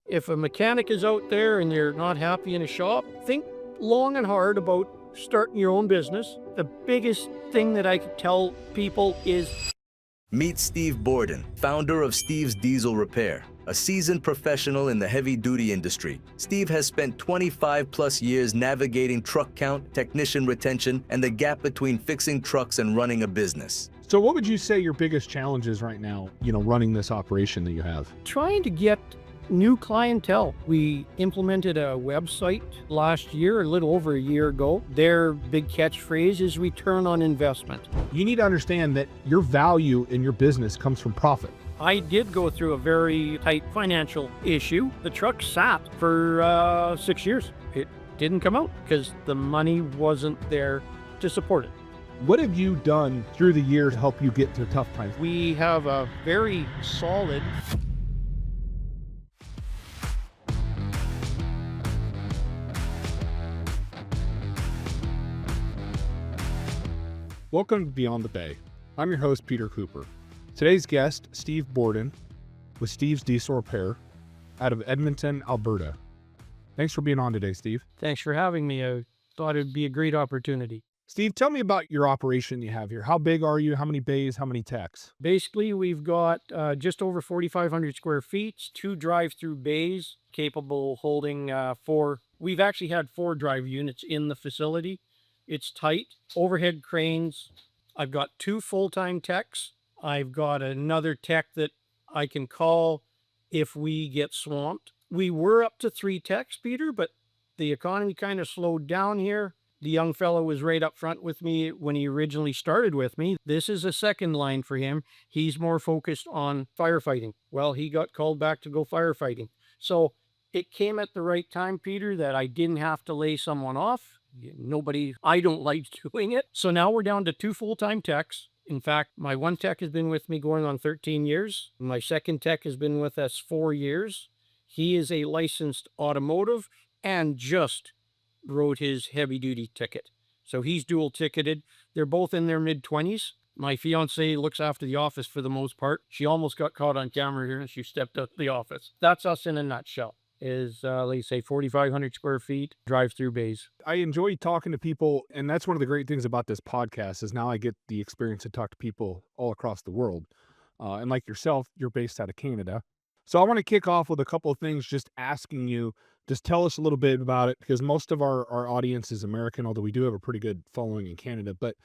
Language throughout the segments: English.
If a mechanic is out there and they're not happy in a shop, think long and hard about starting your own business. The biggest thing that I could tell people is Meet Steve Bourdin, founder of Steve's Diesel Repair. A seasoned professional in the heavy-duty industry, Steve has spent 25-plus years navigating truck count, technician retention, and the gap between fixing trucks and running a business. So what would you say your biggest challenge is right now, running this operation that you have? trying to get new clientele. We implemented a website last year, a little over a year ago. Their big catchphrase is return on investment. You need to understand that your value in your business comes from profit. I did go through a very tight financial issue. The truck sat for 6 years. It didn't come out because the money wasn't there to support it. What have you done through the years to help you get through tough times? We have a very solid Welcome to Beyond the Bay. I'm your host, Peter Cooper. Today's guest, Steve Bourdin, with Steve's Diesel Repair out of Edmonton, Alberta. Thanks for being on today, Steve. Thanks for having me. I thought it'd be a great opportunity. Steve, tell me about your operation you have here. How big are you? How many bays? How many techs? Basically, we've got just over 4,500 square feet, 2 drive-through bays capable of holding 4. We've actually had 4 drive units in the facility. It's tight. Overhead cranes. I've got 2 full-time techs. I've got another tech that I can call if we get swamped. We were up to 3 techs, Peter, but the economy kind of slowed down here. The young fellow was right up front with me when he originally started with me. This is a second line for him. He's more focused on firefighting. Well, he got called back to go firefighting. So it came at the right time, Peter, that I didn't have to lay someone off. I don't like doing it. So now we're down to 2 full-time techs. In fact, my one tech has been with me going on 13 years. My second tech has been with us 4 years. He is a licensed automotive and just wrote his heavy-duty ticket. So he's dual ticketed. They're both in their mid-20s. My fiance looks after the office for the most part. She almost got caught on camera here and she stepped out of the office. That's us in a nutshell. Is, like you say, 4,500 square feet, drive-through bays. I enjoy talking to people, and that's one of the great things about this podcast is now I get the experience to talk to people all across the world. And like yourself, you're based out of Canada. So I want to kick off with a couple of things, just asking you, just tell us a little bit about it, because most of our audience is American, although we do have a pretty good following in Canada. But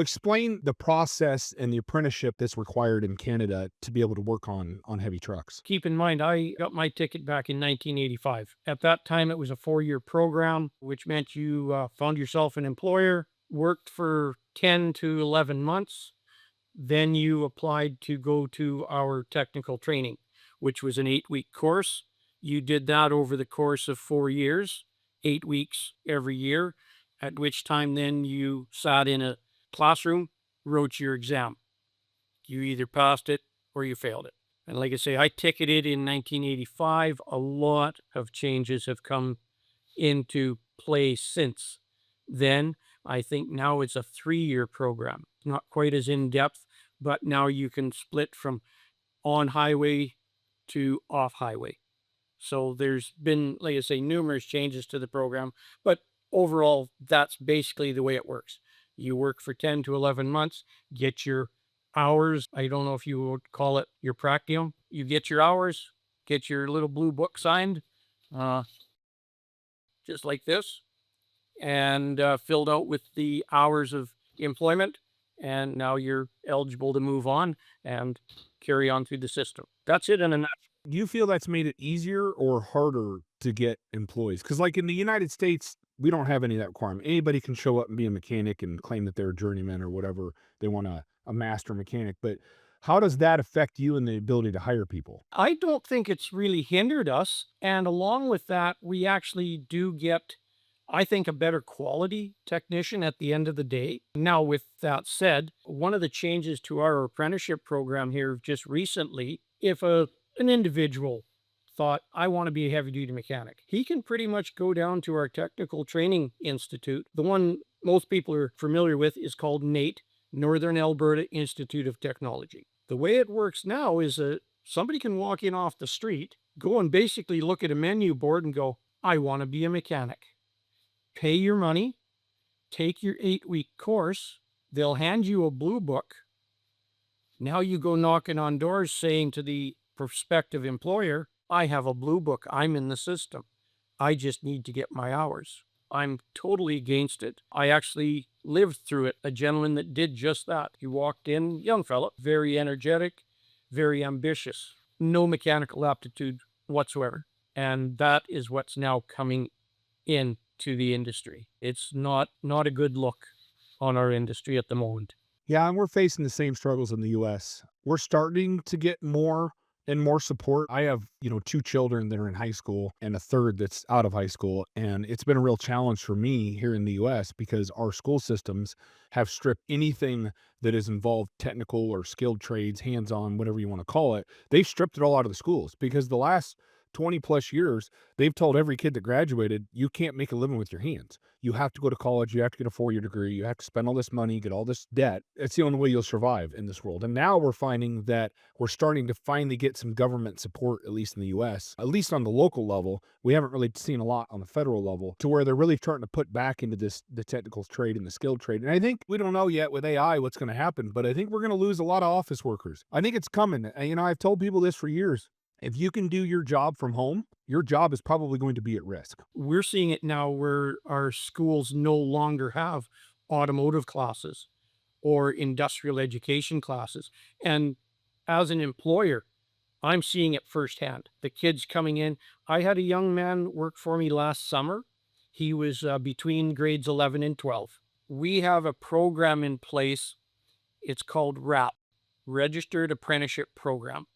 explain the process and the apprenticeship that's required in Canada to be able to work on heavy trucks. Keep in mind, I got my ticket back in 1985. At that time, it was a 4-year program, which meant you found yourself an employer, worked for 10 to 11 months. Then you applied to go to our technical training, which was an 8-week course. You did that over the course of 4 years, 8 weeks every year, at which time then you sat in a classroom, wrote your exam. You either passed it or you failed it. And like I say, I ticketed in 1985. A lot of changes have come into play since then. I think now it's a 3-year program. Not quite as in-depth, but now you can split from on-highway to off-highway. So there's been, like I say, numerous changes to the program, but overall, that's basically the way it works. You work for 10 to 11 months, get your hours. I don't know if you would call it your practicum. You get your hours, get your little blue book signed, just like this, and filled out with the hours of employment. And now you're eligible to move on and carry on through the system. That's it in a nutshell. Do you feel that's made it easier or harder to get employees? Because like in the United States, we don't have any of that requirement. Anybody can show up and be a mechanic and claim that they're a journeyman or whatever. They want a master mechanic. But how does that affect you and the ability to hire people? I don't think it's really hindered us. And along with that, we actually do get, I think, a better quality technician at the end of the day. Now, with that said, one of the changes to our apprenticeship program here just recently, if an individual thought, I want to be a heavy-duty mechanic, he can pretty much go down to our technical training institute. The one most people are familiar with is called NAIT, Northern Alberta Institute of Technology. The way it works now is Somebody can walk in off the street, go and basically look at a menu board and go, I want to be a mechanic. Pay your money, take your 8-week course. They'll hand you a blue book. Now you go knocking on doors saying to the prospective employer, I have a blue book. I'm in the system. I just need to get my hours. I'm totally against it. I actually lived through it. A gentleman that did just that. He walked in, young fellow, very energetic, very ambitious, no mechanical aptitude whatsoever. And that is what's now coming into the industry. It's not a good look on our industry at the moment. Yeah, and we're facing the same struggles in the US. We're starting to get more and more support. I have, 2 children that are in high school and a third that's out of high school, and it's been a real challenge for me here in the US because our school systems have stripped anything that is involved technical or skilled trades, hands-on, whatever you want to call it. They've stripped it all out of the schools because the last 20 plus years, they've told every kid that graduated, you can't make a living with your hands. You have to go to college, you have to get a 4-year degree, you have to spend all this money, get all this debt. It's the only way you'll survive in this world. And now we're finding that we're starting to finally get some government support, at least in the US, at least on the local level. We haven't really seen a lot on the federal level to where they're really starting to put back into the technical trade and the skilled trade. And I think we don't know yet with AI what's going to happen, but I think we're going to lose a lot of office workers. I think it's coming. And, I've told people this for years. If you can do your job from home, your job is probably going to be at risk. We're seeing it now where our schools no longer have automotive classes or industrial education classes. And as an employer, I'm seeing it firsthand. The kids coming in. I had a young man work for me last summer. He was between grades 11 and 12. We have a program in place. It's called RAP, Registered Apprenticeship Program,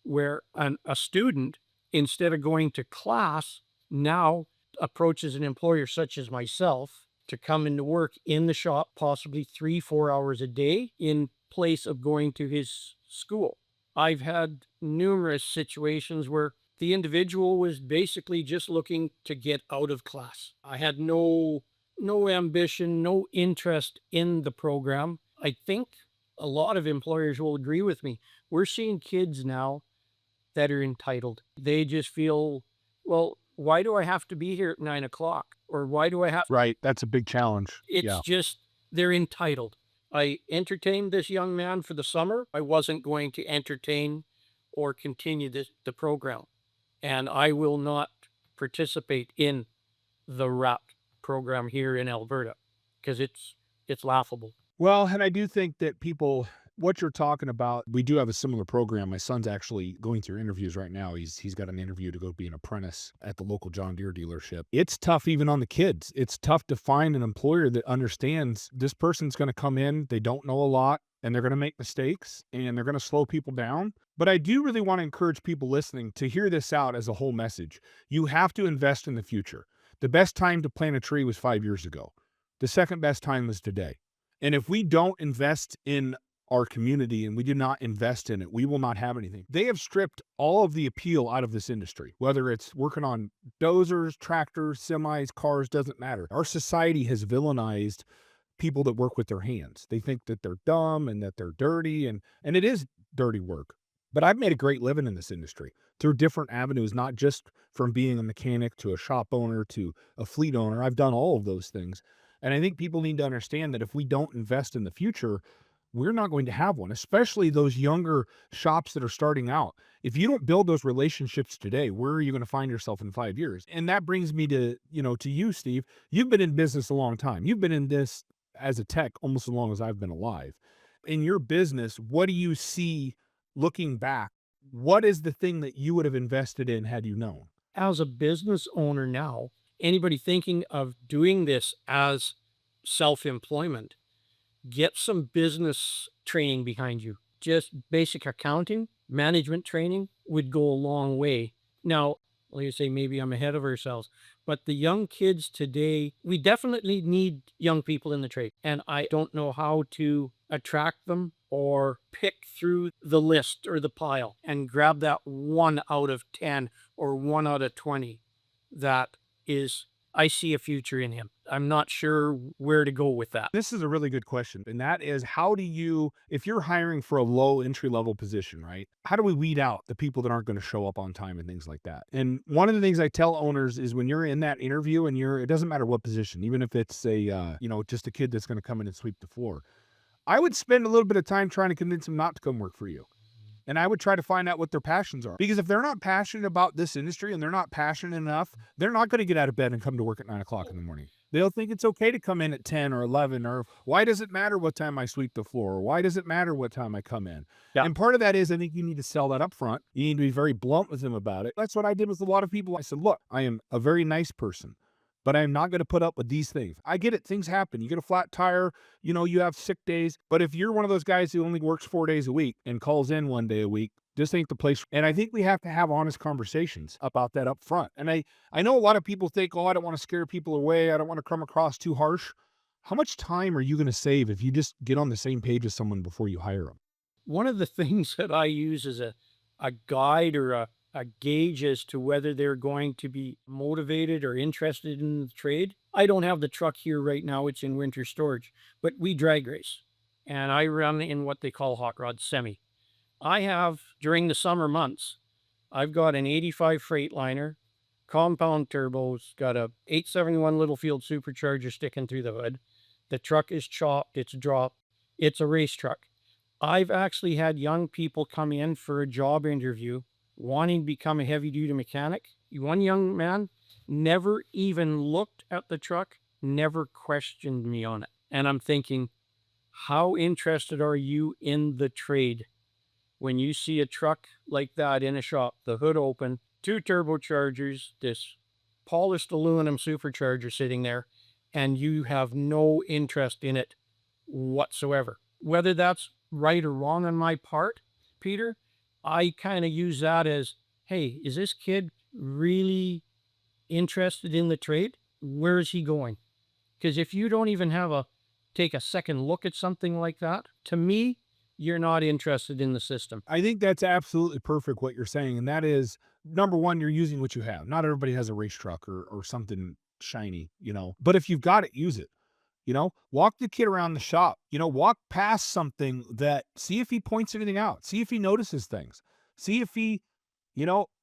where a student, instead of going to class, now approaches an employer such as myself to come into work in the shop, possibly 3-4 hours a day in place of going to his school. I've had numerous situations where the individual was basically just looking to get out of class. I had no ambition, no interest in the program. I think a lot of employers will agree with me. We're seeing kids now that are entitled. They just feel, well, why do I have to be here at 9 o'clock? Or why do I have? Right. That's a big challenge. It's just, they're entitled. I entertained this young man for the summer. I wasn't going to entertain or continue the program. And I will not participate in the RAP program here in Alberta because it's laughable. Well, and I do think that what you're talking about, we do have a similar program. My son's actually going through interviews right now. He's got an interview to go be an apprentice at the local John Deere dealership. It's tough even on the kids. It's tough to find an employer that understands this person's going to come in, they don't know a lot, and they're going to make mistakes, and they're going to slow people down. But I do really want to encourage people listening to hear this out as a whole message. You have to invest in the future. The best time to plant a tree was 5 years ago. The second best time is today. And if we don't invest in our community and we do not invest in it, we will not have anything. They have stripped all of the appeal out of this industry, whether it's working on dozers, tractors, semis, cars, doesn't matter. Our society has villainized people that work with their hands. They think that they're dumb and that they're dirty, and it is dirty work. But I've made a great living in this industry through different avenues, not just from being a mechanic to a shop owner to a fleet owner. I've done all of those things. And I think people need to understand that if we don't invest in the future, we're not going to have one, especially those younger shops that are starting out. If you don't build those relationships today, where are you going to find yourself in 5 years? And that brings me to you, Steve. You've been in business a long time. You've been in this as a tech almost as long as I've been alive. In your business, what do you see looking back? What is the thing that you would have invested in had you known? As a business owner now, anybody thinking of doing this as self-employment, get some business training behind you. Just basic accounting, management training would go a long way. Now, like you say, maybe I'm ahead of ourselves, but the young kids today, we definitely need young people in the trade. And I don't know how to attract them or pick through the list or the pile and grab that 1 out of 10 or 1 out of 20 that is I see a future in him. I'm not sure where to go with that. This is a really good question. And that is, how do you, if you're hiring for a low entry level position, right? How do we weed out the people that aren't going to show up on time and things like that? And one of the things I tell owners is when you're in that interview and it doesn't matter what position, even if it's just a kid that's going to come in and sweep the floor, I would spend a little bit of time trying to convince them not to come work for you. And I would try to find out what their passions are. Because if they're not passionate about this industry and they're not passionate enough, they're not going to get out of bed and come to work at 9 o'clock in the morning. They'll think it's okay to come in at 10 or 11, or why does it matter what time I sweep the floor? Or why does it matter what time I come in? Yeah. And part of that is, I think you need to sell that up front. You need to be very blunt with them about it. That's what I did with a lot of people. I said, look, I am a very nice person, but I'm not going to put up with these things. I get it. Things happen. You get a flat tire, you have sick days. But if you're one of those guys who only works 4 days a week and calls in 1 day a week, this ain't the place. And I think we have to have honest conversations about that up front. And I know a lot of people think, oh, I don't want to scare people away. I don't want to come across too harsh. How much time are you going to save if you just get on the same page as someone before you hire them? One of the things that I use as a guide or a gauge as to whether they're going to be motivated or interested in the trade. I don't have the truck here right now. It's in winter storage, but we drag race and I run in what they call hot rod semi. I have, during the summer months, I've got an 85 Freightliner, compound turbos, got a 871 Littlefield supercharger sticking through the hood. The truck is chopped, it's dropped, it's a race truck. I've actually had young people come in for a job interview wanting to become a heavy-duty mechanic. One young man never even looked at the truck, never questioned me on it. And I'm thinking, how interested are you in the trade? When you see a truck like that in a shop, the hood open, 2 turbochargers, this polished aluminum supercharger sitting there, and you have no interest in it whatsoever. Whether that's right or wrong on my part, Peter, I kind of use that as, hey, is this kid really interested in the trade? Where is he going? Because if you don't even take a second look at something like that, to me, you're not interested in the system. I think that's absolutely perfect what you're saying. And that is, number one, you're using what you have. Not everybody has a race truck or something shiny, but if you've got it, use it. Walk the kid around the shop, walk past something see if he points anything out, see if he notices things, see if he,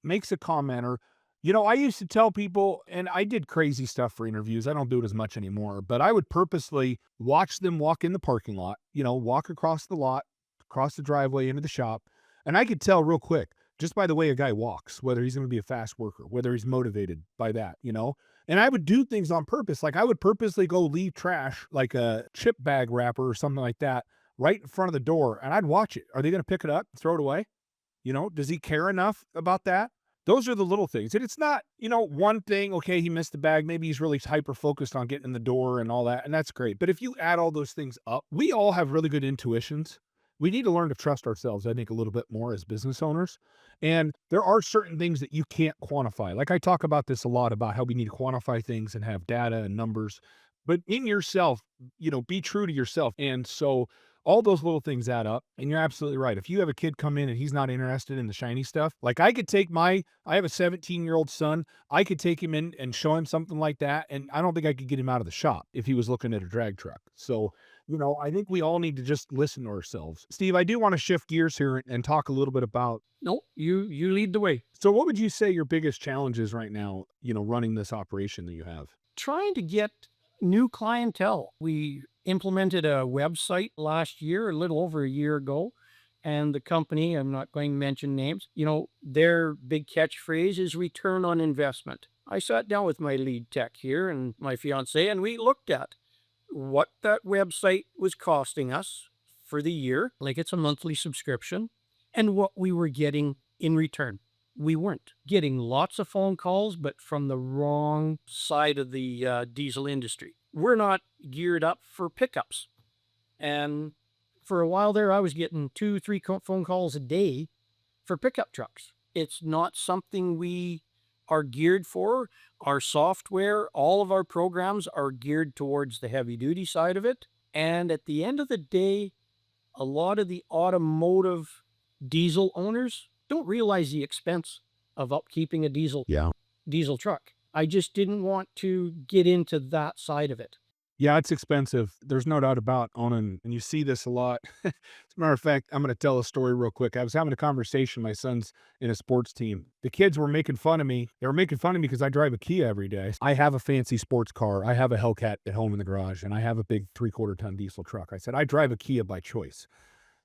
makes a comment or, I used to tell people, and I did crazy stuff for interviews. I don't do it as much anymore, but I would purposely watch them walk in the parking lot, walk across the lot, across the driveway into the shop. And I could tell real quick, just by the way a guy walks, whether he's going to be a fast worker, whether he's motivated by that, And I would do things on purpose. Like I would purposely go leave trash, like a chip bag wrapper or something like that, right in front of the door. And I'd watch it. Are they going to pick it up and throw it away? Does he care enough about that? Those are the little things. And it's not, one thing, okay, he missed the bag. Maybe he's really hyper focused on getting in the door and all that. And that's great. But if you add all those things up, we all have really good intuitions. We need to learn to trust ourselves, I think, a little bit more as business owners. And there are certain things that you can't quantify. Like I talk about this a lot about how we need to quantify things and have data and numbers. But in yourself, be true to yourself. And so all those little things add up. And you're absolutely right. If you have a kid come in and he's not interested in the shiny stuff, like I could take I have a 17-year-old son. I could take him in and show him something like that. And I don't think I could get him out of the shop if he was looking at a drag truck. So, I think we all need to just listen to ourselves. Steve, I do want to shift gears here and talk a little bit about. No, you lead the way. So what would you say your biggest challenge is right now, running this operation that you have? Trying to get new clientele. We implemented a website last year, a little over a year ago, and the company, I'm not going to mention names, their big catchphrase is return on investment. I sat down with my lead tech here and my fiance, and we looked at what that website was costing us for the year, like it's a monthly subscription, and what we were getting in return. We weren't getting lots of phone calls, but from the wrong side of the diesel industry. We're not geared up for pickups. And for a while there, I was getting 2-3 phone calls a day for pickup trucks. It's not something we are geared for. Our software, all of our programs are geared towards the heavy duty side of it. And at the end of the day, a lot of the automotive diesel owners don't realize the expense of upkeeping a diesel truck. I just didn't want to get into that side of it. Yeah, it's expensive. There's no doubt about owning, and you see this a lot. As a matter of fact, I'm gonna tell a story real quick. I was having a conversation, my son's in a sports team. The kids were making fun of me. They were making fun of me because I drive a Kia every day. I have a fancy sports car. I have a Hellcat at home in the garage, and I have a big 3/4 ton diesel truck. I said, "I drive a Kia by choice."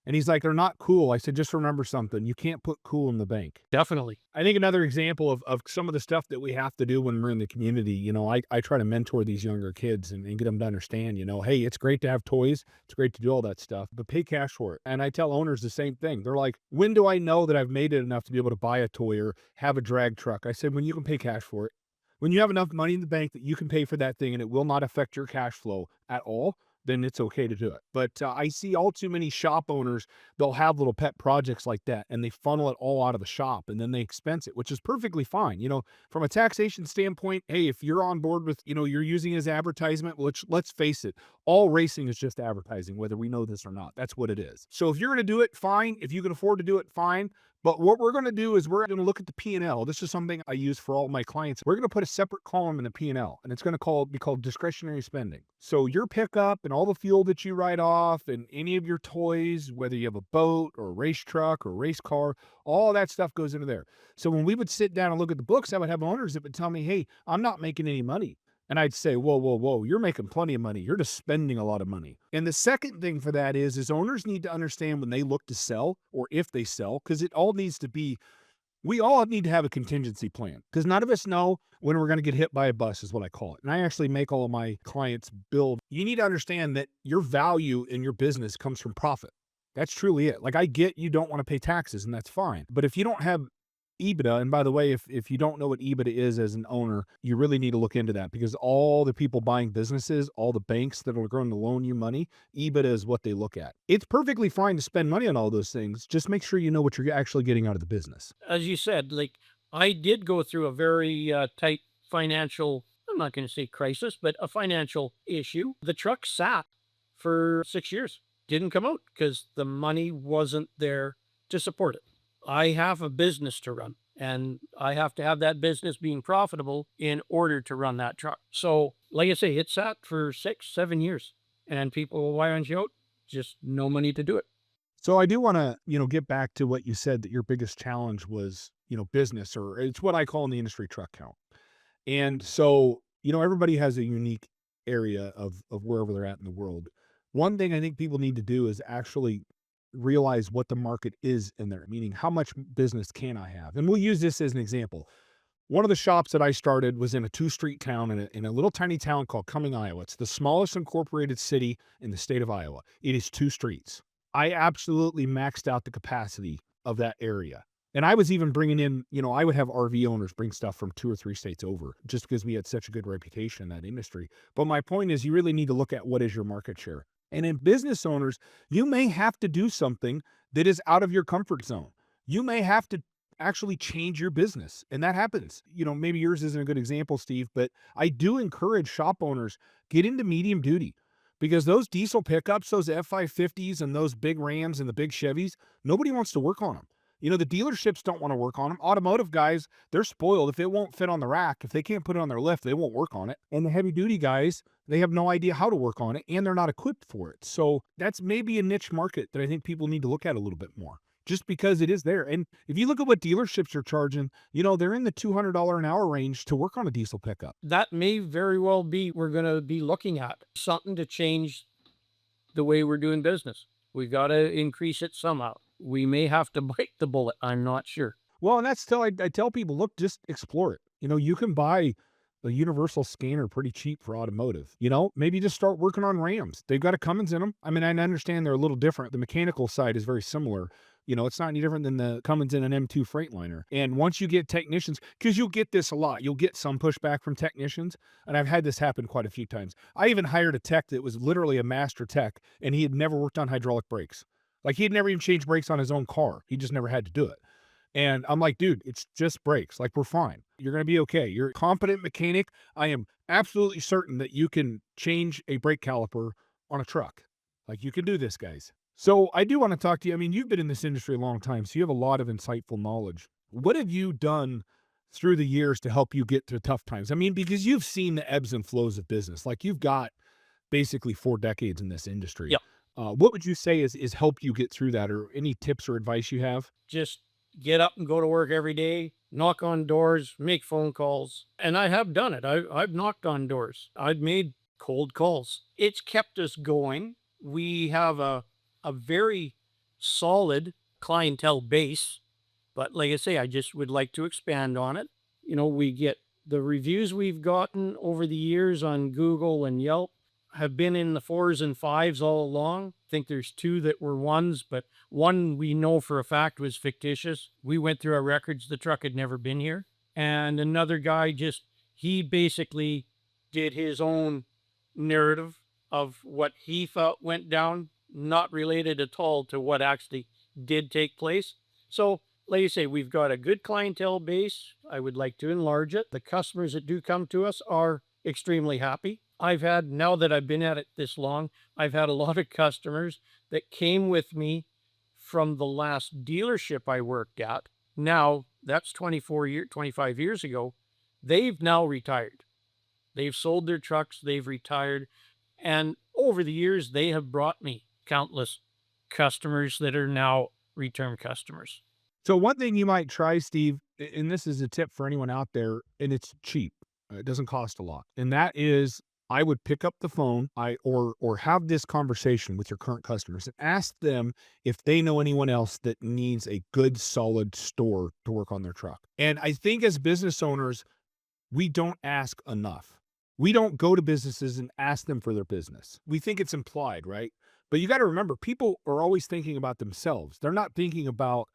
And he's like, "They're not cool." I said, "Just remember something. You can't put cool in the bank." Definitely. I think another example of some of the stuff that we have to do when we're in the community, I try to mentor these younger kids and get them to understand, hey, it's great to have toys. It's great to do all that stuff, but pay cash for it. And I tell owners the same thing. They're like, when do I know that I've made it enough to be able to buy a toy or have a drag truck? I said, when you can pay cash for it. When you have enough money in the bank that you can pay for that thing and it will not affect your cash flow at all, then it's okay to do it. But I see all too many shop owners, they'll have little pet projects like that and they funnel it all out of the shop and then they expense it, which is perfectly fine. From a taxation standpoint, hey, if you're on board with, you're using it as advertisement, which let's face it, all racing is just advertising, whether we know this or not. That's what it is. So if you're going to do it, fine. If you can afford to do it, fine. But what we're going to do is we're going to look at the P&L. This is something I use for all my clients. We're going to put a separate column in the P&L, and it's going to be called discretionary spending. So your pickup and all the fuel that you write off and any of your toys, whether you have a boat or a race truck or a race car, all that stuff goes into there. So when we would sit down and look at the books, I would have owners that would tell me, "Hey, I'm not making any money." And I'd say, "Whoa, whoa, whoa, you're making plenty of money. You're just spending a lot of money." And the second thing for that is owners need to understand when they look to sell or if they sell, because we all need to have a contingency plan because none of us know when we're going to get hit by a bus is what I call it. And I actually make all of my clients build. You need to understand that your value in your business comes from profit. That's truly it. Like I get you don't want to pay taxes and that's fine. But if you don't have EBITDA, and by the way, if you don't know what EBITDA is as an owner, you really need to look into that because all the people buying businesses, all the banks that are going to loan you money, EBITDA is what they look at. It's perfectly fine to spend money on all those things. Just make sure you know what you're actually getting out of the business. As you said, like I did go through a very tight financial, I'm not going to say crisis, but a financial issue. The truck sat for 6 years, didn't come out because the money wasn't there to support it. I have a business to run and I have to have that business being profitable in order to run that truck. So, like I say, it sat for 6, 7 years and people, why aren't you out? Just no money to do it. So I do want to, get back to what you said that your biggest challenge was, business, or it's what I call in the industry truck count. And so, everybody has a unique area of wherever they're at in the world. One thing I think people need to do is actually realize what the market is in there, meaning how much business can I have? And we'll use this as an example. One of the shops that I started was in a 2-street town in a little tiny town called Cumming, Iowa. It's the smallest incorporated city in the state of Iowa. It is 2 streets. I absolutely maxed out the capacity of that area. And I was even bringing in, I would have RV owners bring stuff from 2 or 3 states over just because we had such a good reputation in that industry. But my point is you really need to look at what is your market share. And in business owners, you may have to do something that is out of your comfort zone. You may have to actually change your business. And that happens. Maybe yours isn't a good example, Steve, but I do encourage shop owners get into medium duty because those diesel pickups, those F550s and those big Rams and the big Chevys, nobody wants to work on them. The dealerships don't want to work on them. Automotive guys, they're spoiled. If it won't fit on the rack, if they can't put it on their lift, they won't work on it. And the heavy duty guys, they have no idea how to work on it and they're not equipped for it. So that's maybe a niche market that I think people need to look at a little bit more just because it is there. And if you look at what dealerships are charging, they're in the $200 an hour range to work on a diesel pickup. That may very well be we're going to be looking at something to change the way we're doing business. We got to increase it somehow. We may have to bite the bullet. I'm not sure. Well, and that's still, I tell people, look, just explore it. You can buy a universal scanner pretty cheap for automotive. Maybe just start working on Rams. They've got a Cummins in them. I mean, I understand they're a little different. The mechanical side is very similar. It's not any different than the Cummins in an M2 Freightliner. And once you get technicians, because you'll get this a lot, you'll get some pushback from technicians. And I've had this happen quite a few times. I even hired a tech that was literally a master tech, and he had never worked on hydraulic brakes. Like he had never even changed brakes on his own car. He just never had to do it. And I'm like, dude, it's just brakes. Like, we're fine. You're going to be okay. You're a competent mechanic. I am absolutely certain that you can change a brake caliper on a truck. Like, you can do this, guys. So I do want to talk to you. I mean, you've been in this industry a long time, so you have a lot of insightful knowledge. What have you done through the years to help you get through tough times? I mean, because you've seen the ebbs and flows of business. Like, you've got basically 4 decades in this industry. Yeah. What would you say is helped you get through that, or any tips or advice you have? Just get up and go to work every day, knock on doors, make phone calls. And I have done it. I've knocked on doors. I've made cold calls. It's kept us going. We have a very solid clientele base. But like I say, I just would like to expand on it. You know, we get the reviews we've gotten over the years on Google and Yelp have been in the 4s and 5s all along. I think there's 2 that were 1s, but one we know for a fact was fictitious. We went through our records, the truck had never been here. And another guy he basically did his own narrative of what he felt went down, not related at all to what actually did take place. So, like you say, we've got a good clientele base. I would like to enlarge it. The customers that do come to us are extremely happy. Now that I've been at it this long, I've had a lot of customers that came with me from the last dealership I worked at. Now, that's 25 years ago. They've now retired. They've sold their trucks, they've retired. And over the years, they have brought me countless customers that are now return customers. So one thing you might try, Steve, and this is a tip for anyone out there, and it's cheap. It doesn't cost a lot. And that is, I would pick up the phone, or have this conversation with your current customers and ask them if they know anyone else that needs a good, solid store to work on their truck. And I think as business owners, we don't ask enough. We don't go to businesses and ask them for their business. We think it's implied, right? But you got to remember, people are always thinking about themselves. They're not thinking about,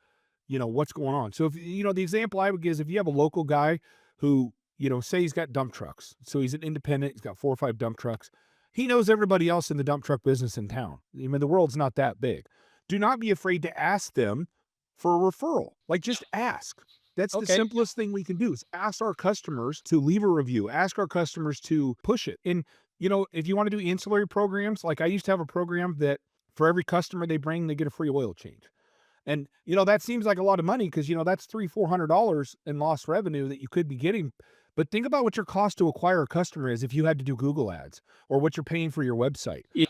what's going on. So if, the example I would give is, if you have a local guy who, say he's got dump trucks. So he's an independent, he's got 4 or 5 dump trucks. He knows everybody else in the dump truck business in town. I mean, the world's not that big. Do not be afraid to ask them for a referral. Like, just ask. That's the Okay. simplest thing we can do, is ask our customers to leave a review, ask our customers to push it. And, if you want to do ancillary programs, like I used to have a program that for every customer they bring, they get a free oil change. And, that seems like a lot of money, because, that's $300-400 in lost revenue that you could be getting. But think about what your cost to acquire a customer is if you had to do Google ads, or what you're paying for your website. Yeah,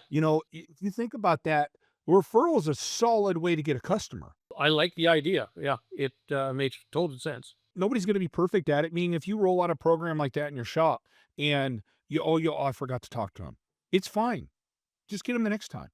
If you think about that, referral is a solid way to get a customer. I like the idea. Yeah, it makes total sense. Nobody's going to be perfect at it. Meaning, if you roll out a program like that in your shop and I forgot to talk to them, it's fine. Just get them the next time.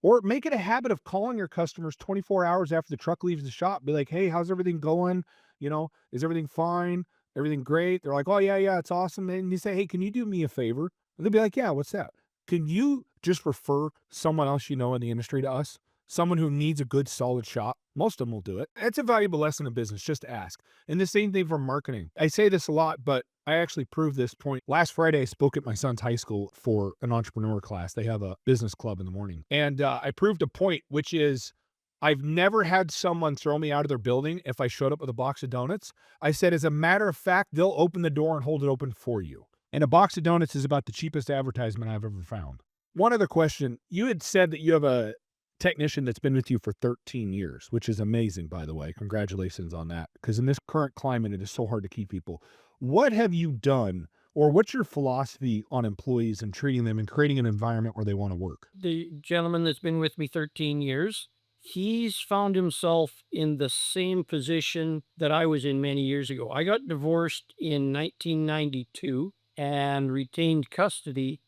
Or make it a habit of calling your customers 24 hours after the truck leaves the shop. Be like, hey, how's everything going? Is everything fine? Everything great? They're like, oh, yeah, it's awesome. And you say, hey, can you do me a favor? And they'll be like, yeah, what's that? Can you just refer someone else in the industry to us? Someone who needs a good, solid shop? Most of them will do it. It's a valuable lesson in business. Just ask. And the same thing for marketing. I say this a lot, but I actually proved this point. Last Friday, I spoke at my son's high school for an entrepreneur class. They have a business club in the morning. And I proved a point, which is, I've never had someone throw me out of their building if I showed up with a box of donuts. I said, as a matter of fact, they'll open the door and hold it open for you. And a box of donuts is about the cheapest advertisement I've ever found. One other question. You had said that you have a technician that's been with you for 13 years, which is amazing, by the way. Congratulations on that. Because in this current climate, it is so hard to keep people. What have you done, or what's your philosophy on employees and treating them and creating an environment where they want to work? The gentleman that's been with me 13 years, he's found himself in the same position that I was in many years ago. I got divorced in 1992 and retained custody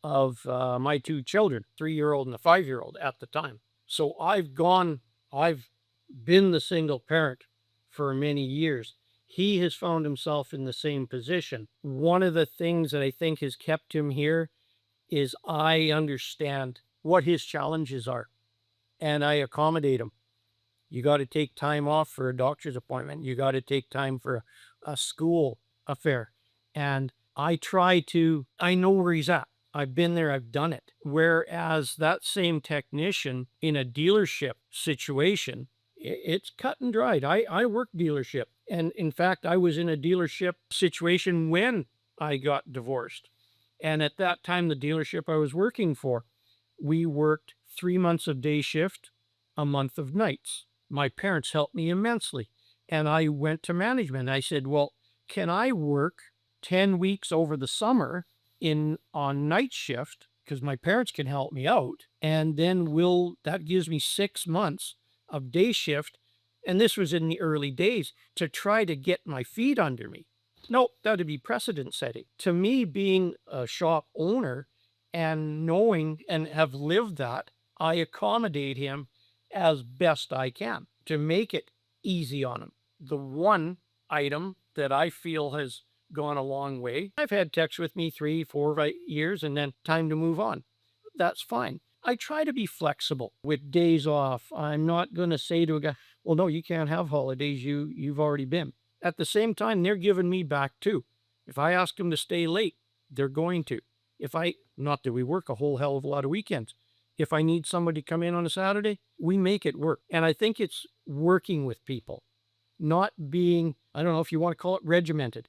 of my 2 children, 3-year-old and a 5-year-old at the time. So I've been the single parent for many years. He has found himself in the same position. One of the things that I think has kept him here is I understand what his challenges are, and I accommodate him. You got to take time off for a doctor's appointment. You got to take time for a school affair. And I know where he's at. I've been there, I've done it. Whereas that same technician in a dealership situation, it's cut and dried. I work dealership. And in fact, I was in a dealership situation when I got divorced. And at that time, the dealership I was working for, we worked 3 months of day shift, a month of nights. My parents helped me immensely. And I went to management. I said, well, can I work 10 weeks over the summer on night shift? Because my parents can help me out. And then that gives me 6 months of day shift. And this was in the early days to try to get my feet under me. Nope, that'd be precedent setting. To me, being a shop owner and knowing and have lived that, I accommodate him as best I can to make it easy on him. The one item that I feel has gone a long way, I've had techs with me 3, 4 years and then time to move on. That's fine. I try to be flexible with days off. I'm not going to say to a guy, well, no, you can't have holidays. You've already been. At the same time, they're giving me back too. If I ask them to stay late, they're going to. Not that we work a whole hell of a lot of weekends. If I need somebody to come in on a Saturday, we make it work. And I think it's working with people, not being, I don't know if you want to call it regimented,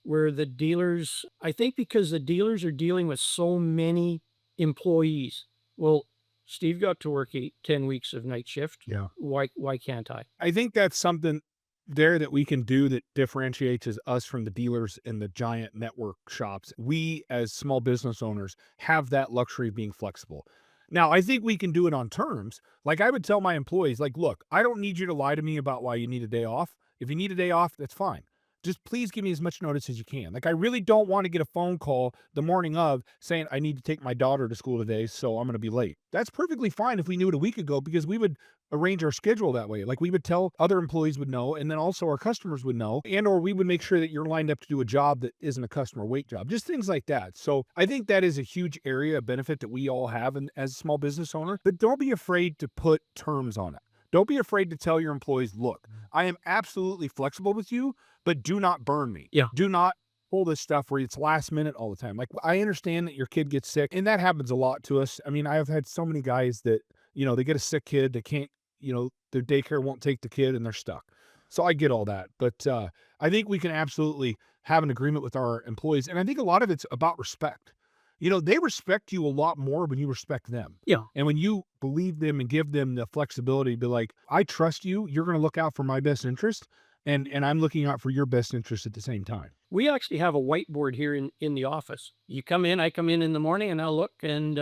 where the dealers, I think because the dealers are dealing with so many employees. Well, Steve got to work 10 weeks of night shift. Yeah. Why can't I? I think that's something there that we can do that differentiates us from the dealers and the giant network shops. We, as small business owners, have that luxury of being flexible. Now, I think we can do it on terms. Like I would tell my employees, like, look, I don't need you to lie to me about why you need a day off. If you need a day off, that's fine. Just please give me as much notice as you can. Like, I really don't want to get a phone call the morning of saying I need to take my daughter to school today, so I'm going to be late. That's perfectly fine if we knew it a week ago, because we would arrange our schedule that way. Like, we would tell other employees would know, and then also our customers would know, and or we would make sure that you're lined up to do a job that isn't a customer wait job, just things like that. So I think that is a huge area of benefit that we all have as a small business owner, but don't be afraid to put terms on it. Don't be afraid to tell your employees, look, I am absolutely flexible with you, but do not burn me. Yeah. Do not pull this stuff where it's last minute all the time. Like, I understand that your kid gets sick, and that happens a lot to us. I mean, I've had so many guys that, they get a sick kid, they can't, their daycare won't take the kid and they're stuck. So I get all that. But I think we can absolutely have an agreement with our employees. And I think a lot of it's about respect. They respect you a lot more when you respect them. Yeah. And when you believe them and give them the flexibility to be like, I trust you, you're going to look out for my best interest, and I'm looking out for your best interest at the same time. We actually have a whiteboard here in the office. You come in, I come in the morning and I'll look and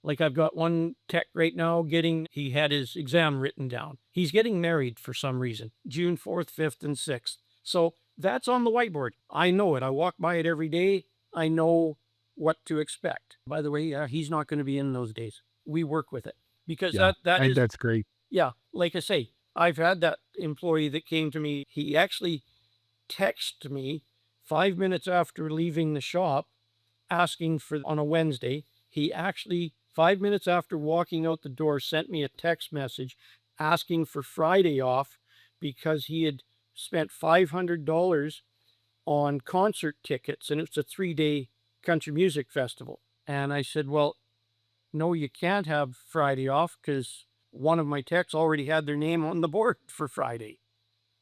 like I've got one tech right now he had his exam written down. He's getting married for some reason, June 4th, 5th, and 6th. So that's on the whiteboard. I know it. I walk by it every day. I know what to expect. By the way, he's not going to be in those days. We work with it because that's great. Yeah. Like I say, I've had that employee that came to me. He actually texted me 5 minutes after leaving the shop asking on a Wednesday. He actually 5 minutes after walking out the door sent me a text message asking for Friday off because he had spent $500 on concert tickets, and it's a 3-day country music festival. And I said, well, no, you can't have Friday off because one of my techs already had their name on the board for Friday.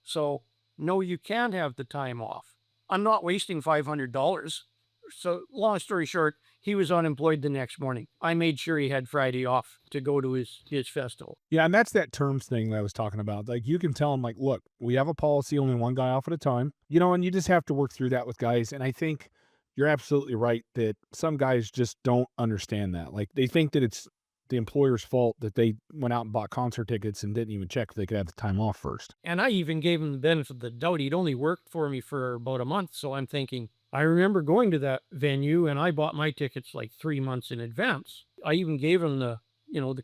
So no, you can't have the time off. I'm not wasting $500. So long story short, he was unemployed the next morning. I made sure he had Friday off to go to his festival. Yeah, and that's that terms thing that I was talking about. Like, you can tell them, like, look, we have a policy, only one guy off at a time, and you just have to work through that with guys. And I think you're absolutely right that some guys just don't understand that. Like, they think that it's the employer's fault that they went out and bought concert tickets and didn't even check if they could have the time off first. And I even gave him the benefit of the doubt. He'd only worked for me for about a month. So I'm thinking, I remember going to that venue and I bought my tickets like 3 months in advance. I even gave him the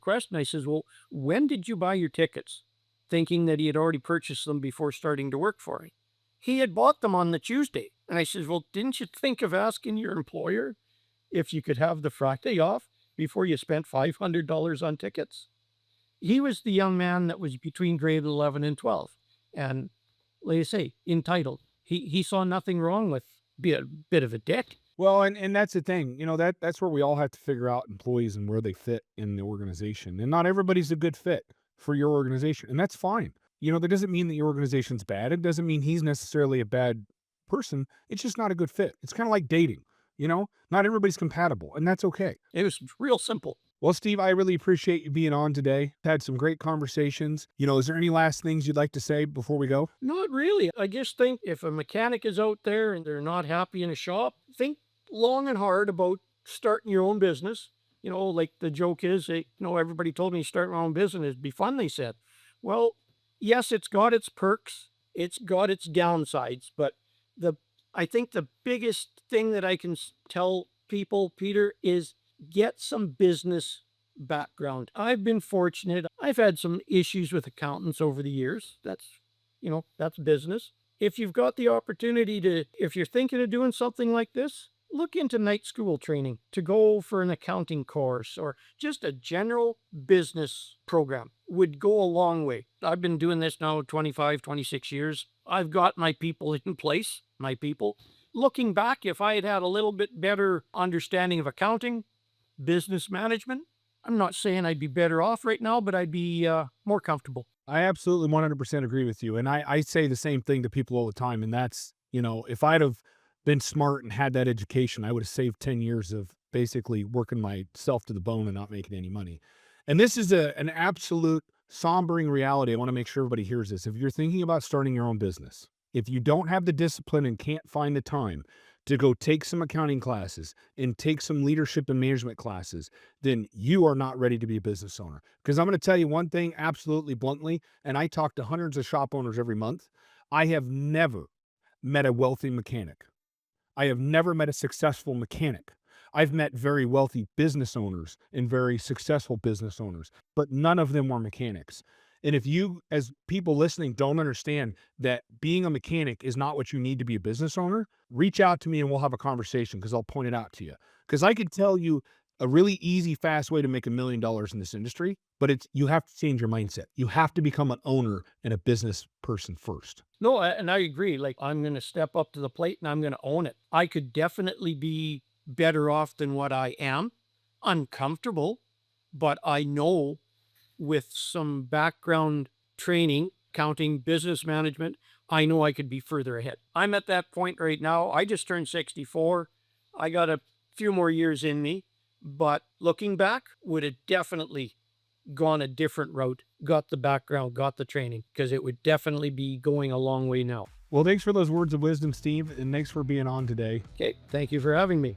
question. I says, well, when did you buy your tickets? Thinking that he had already purchased them before starting to work for me. He had bought them on the Tuesday. And I says, well, didn't you think of asking your employer if you could have the Friday off before you spent $500 on tickets? He was the young man that was between grade 11 and 12. And like I say, entitled. He saw nothing wrong with be a bit of a dick. Well, and that's the thing, that's where we all have to figure out employees and where they fit in the organization. And not everybody's a good fit for your organization, and that's fine. That doesn't mean that your organization's bad. It doesn't mean he's necessarily a bad person. It's just not a good fit. It's kind of like dating, not everybody's compatible, and that's okay. It was real simple. Well, Steve, I really appreciate you being on today. Had some great conversations. Is there any last things you'd like to say before we go? Not really. I just think if a mechanic is out there and they're not happy in a shop, think long and hard about starting your own business. Like the joke is, everybody told me start my own business, it'd be fun, they said. Well, yes, it's got its perks, it's got its downsides, but the I think the biggest thing that I can tell people, Peter, is get some business background. I've been fortunate. I've had some issues with accountants over the years. That's business. If you've got the opportunity if you're thinking of doing something like this, look into night school training to go for an accounting course or just a general business program would go a long way. I've been doing this now 25, 26 years. I've got my people in place, my people. Looking back, if I had had a little bit better understanding of accounting, business management, I'm not saying I'd be better off right now, but I'd be more comfortable. I absolutely 100% agree with you. And I say the same thing to people all the time. And that's, if I'd have been smart and had that education, I would have saved 10 years of basically working myself to the bone and not making any money. And this is an absolute sombering reality. I want to make sure everybody hears this. If you're thinking about starting your own business, if you don't have the discipline and can't find the time to go take some accounting classes and take some leadership and management classes, then you are not ready to be a business owner. Because I'm going to tell you one thing absolutely bluntly, and I talk to hundreds of shop owners every month. I have never met a wealthy mechanic. I have never met a successful mechanic. I've met very wealthy business owners and very successful business owners, but none of them were mechanics. And if you, as people listening, don't understand that being a mechanic is not what you need to be a business owner, reach out to me and we'll have a conversation because I'll point it out to you. Because I could tell you a really easy, fast way to make $1 million in this industry, but you have to change your mindset. You have to become an owner and a business person first. No, and I agree. Like, I'm going to step up to the plate and I'm going to own it. I could definitely be better off than what I am. Uncomfortable, but I know with some background training, accounting, business management, I know I could be further ahead. I'm at that point right now. I just turned 64. I got a few more years in me, but looking back, would have definitely gone a different route, got the background, got the training, because it would definitely be going a long way now. Well, thanks for those words of wisdom, Steve, and thanks for being on today. Okay, thank you for having me.